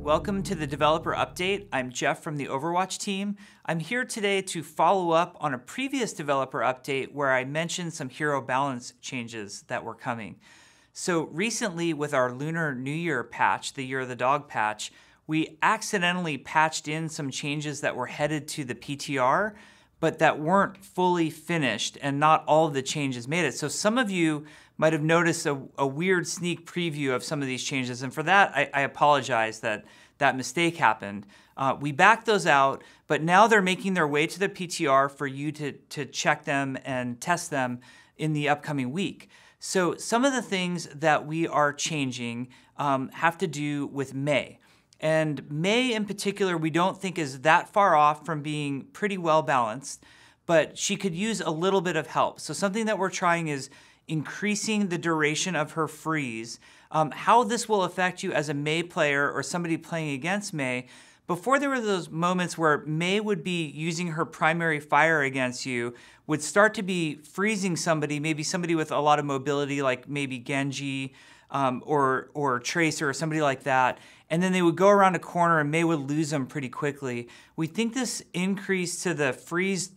Welcome to the developer update. I'm Jeff from the Overwatch team. I'm here today to follow up on a previous developer update where I mentioned some hero balance changes that were coming. So recently with our Lunar New Year patch, the Year of the Dog patch, we accidentally patched in some changes that were headed to the PTR, but that weren't fully finished and not all of the changes made it. So some of you might have noticed a weird sneak preview of some of these changes, and for that, I apologize that that mistake happened. We backed those out, but now they're making their way to the PTR for you to check them and test them in the upcoming week. So some of the things that we are changing have to do with Mei. And Mei in particular, we don't think is that far off from being pretty well balanced, but she could use a little bit of help. So something that we're trying is increasing the duration of her freeze. How this will affect you as a Mei player or somebody playing against Mei. Before there were those moments where Mei would be using her primary fire against you, would start to be freezing somebody, maybe somebody with a lot of mobility like maybe Genji or Tracer or somebody like that, and then they would go around a corner and Mei would lose them pretty quickly. We think this increase to the freeze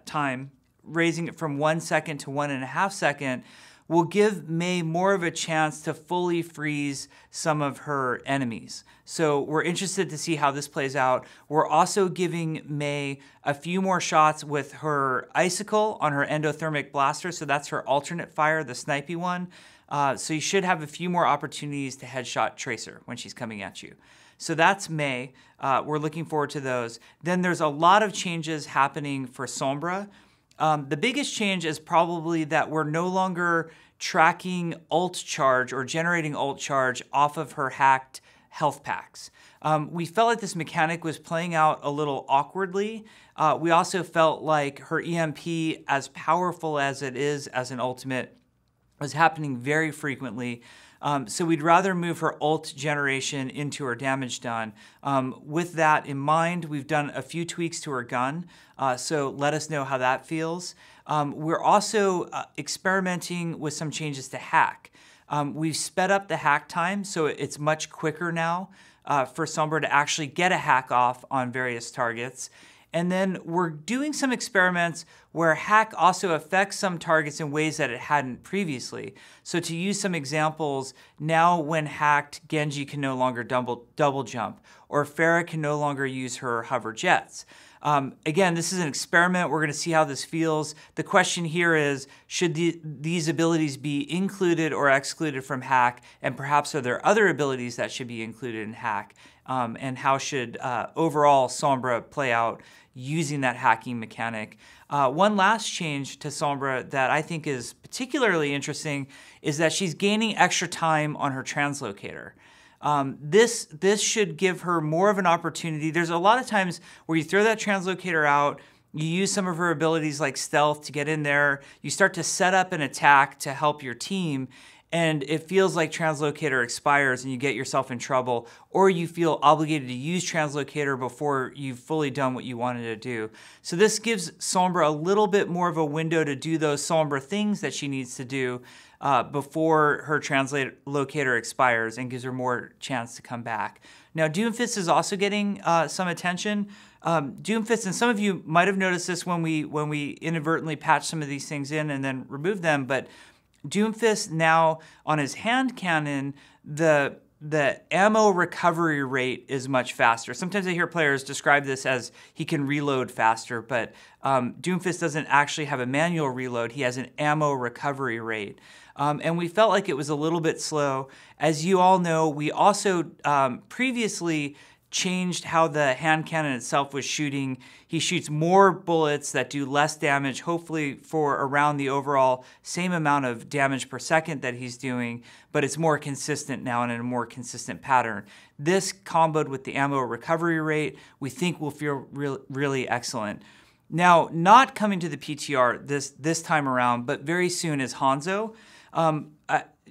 time, raising it from 1 second to 1.5 seconds, will give Mei more of a chance to fully freeze some of her enemies. So we're interested to see how this plays out. We're also giving Mei a few more shots with her Icicle on her endothermic blaster. So that's her alternate fire, the snipey one. So you should have a few more opportunities to headshot Tracer when she's coming at you. So that's Mei. We're looking forward to those. Then there's a lot of changes happening for Sombra. The biggest change is probably that we're no longer tracking ult charge or generating ult charge off of her hacked health packs. We felt like this mechanic was playing out a little awkwardly. We also felt like her EMP, as powerful as it is as an ultimate, was happening very frequently. So we'd rather move her ult generation into her damage done. With that in mind, we've done a few tweaks to her gun, so let us know how that feels. We're also experimenting with some changes to hack. We've sped up the hack time, so it's much quicker now for Sombra to actually get a hack off on various targets. And then we're doing some experiments where hack also affects some targets in ways that it hadn't previously. So to use some examples, now when hacked, Genji can no longer double jump, or Pharah can no longer use her hover jets. Again, this is an experiment. We're going to see how this feels. The question here is, should these abilities be included or excluded from hack? And perhaps are there other abilities that should be included in hack? And how should overall Sombra play out using that hacking mechanic? One last change to Sombra that I think is particularly interesting is that she's gaining extra time on her translocator. This should give her more of an opportunity. There's a lot of times where you throw that translocator out, you use some of her abilities like stealth to get in there, you start to set up an attack to help your team, and it feels like translocator expires and you get yourself in trouble, or you feel obligated to use translocator before you've fully done what you wanted to do. So this gives Sombra a little bit more of a window to do those Sombra things that she needs to do before her translocator expires, and gives her more chance to come back. Now Doomfist is also getting some attention. Doomfist, and some of you might have noticed this when we inadvertently patched some of these things in and then removed them, but Doomfist now on his hand cannon, the ammo recovery rate is much faster. Sometimes I hear players describe this as he can reload faster, but Doomfist doesn't actually have a manual reload. He has an ammo recovery rate. And we felt like it was a little bit slow. As you all know, we also previously changed how the hand cannon itself was shooting. He shoots more bullets that do less damage, hopefully for around the overall same amount of damage per second that he's doing, but it's more consistent now and in a more consistent pattern. This comboed with the ammo recovery rate, we think will feel really excellent. Now, not coming to the PTR this time around, but very soon is Hanzo.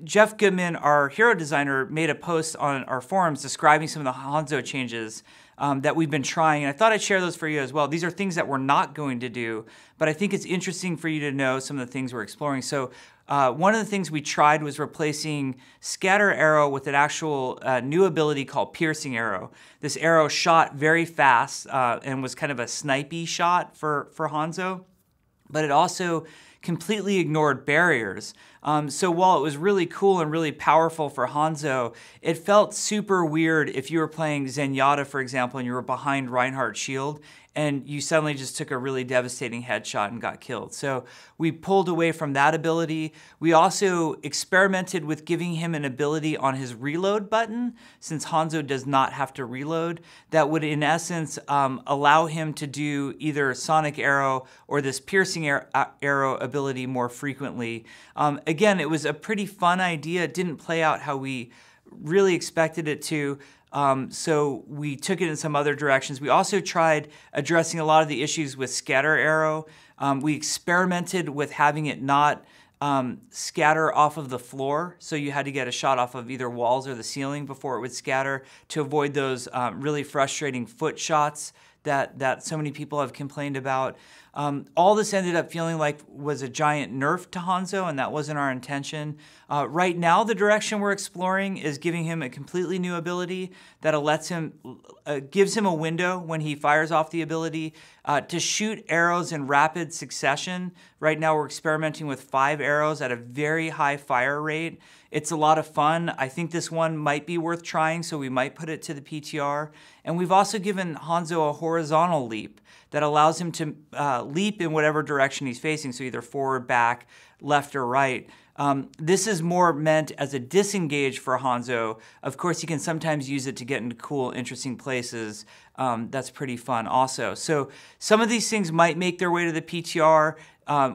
Jeff Goodman, our hero designer, made a post on our forums describing some of the Hanzo changes that we've been trying, and I thought I'd share those for you as well. These are things that we're not going to do, but I think it's interesting for you to know some of the things we're exploring. So One of the things we tried was replacing Scatter Arrow with an actual new ability called Piercing Arrow. This arrow shot very fast and was kind of a snipey shot for Hanzo, but it also completely ignored barriers. So while it was really cool and really powerful for Hanzo, it felt super weird if you were playing Zenyatta, for example, and you were behind Reinhardt's shield, and you suddenly just took a really devastating headshot and got killed. So we pulled away from that ability. We also experimented with giving him an ability on his reload button, since Hanzo does not have to reload, that would in essence allow him to do either Sonic Arrow or this Piercing Arrow ability more frequently. Again, it was a pretty fun idea. It didn't play out how we really expected it to. So we took it in some other directions. We also tried addressing a lot of the issues with Scatter Arrow. We experimented with having it not scatter off of the floor, so you had to get a shot off of either walls or the ceiling before it would scatter to avoid those really frustrating foot shots that so many people have complained about. All this ended up feeling like was a giant nerf to Hanzo, and that wasn't our intention. Right now, the direction we're exploring is giving him a completely new ability that gives him a window when he fires off the ability to shoot arrows in rapid succession. Right now, we're experimenting with 5 arrows at a very high fire rate. It's a lot of fun. I think this one might be worth trying, so we might put it to the PTR. And we've also given Hanzo a horizontal leap that allows him to leap in whatever direction he's facing, so either forward, back, left, or right. This is more meant as a disengage for Hanzo. Of course, he can sometimes use it to get into cool, interesting places. That's pretty fun also. So some of these things might make their way to the PTR.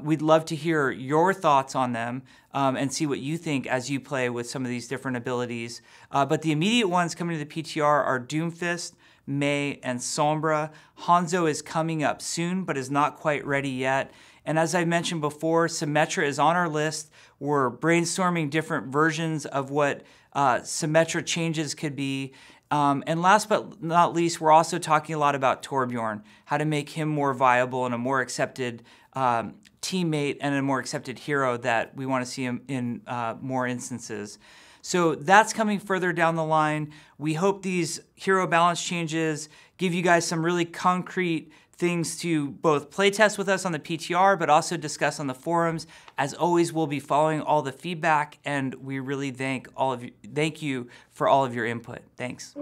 We'd love to hear your thoughts on them and see what you think as you play with some of these different abilities. But the immediate ones coming to the PTR are Doomfist, Mei, and Sombra. Hanzo is coming up soon, but is not quite ready yet. And as I mentioned before, Symmetra is on our list. We're brainstorming different versions of what Symmetra changes could be. And last but not least, we're also talking a lot about Torbjorn, how to make him more viable and a more accepted teammate and a more accepted hero that we want to see him in more instances. So that's coming further down the line. We hope these hero balance changes give you guys some really concrete things to both playtest with us on the PTR, but also discuss on the forums. As always, we'll be following all the feedback, and we really thank you for all of your input. Thanks.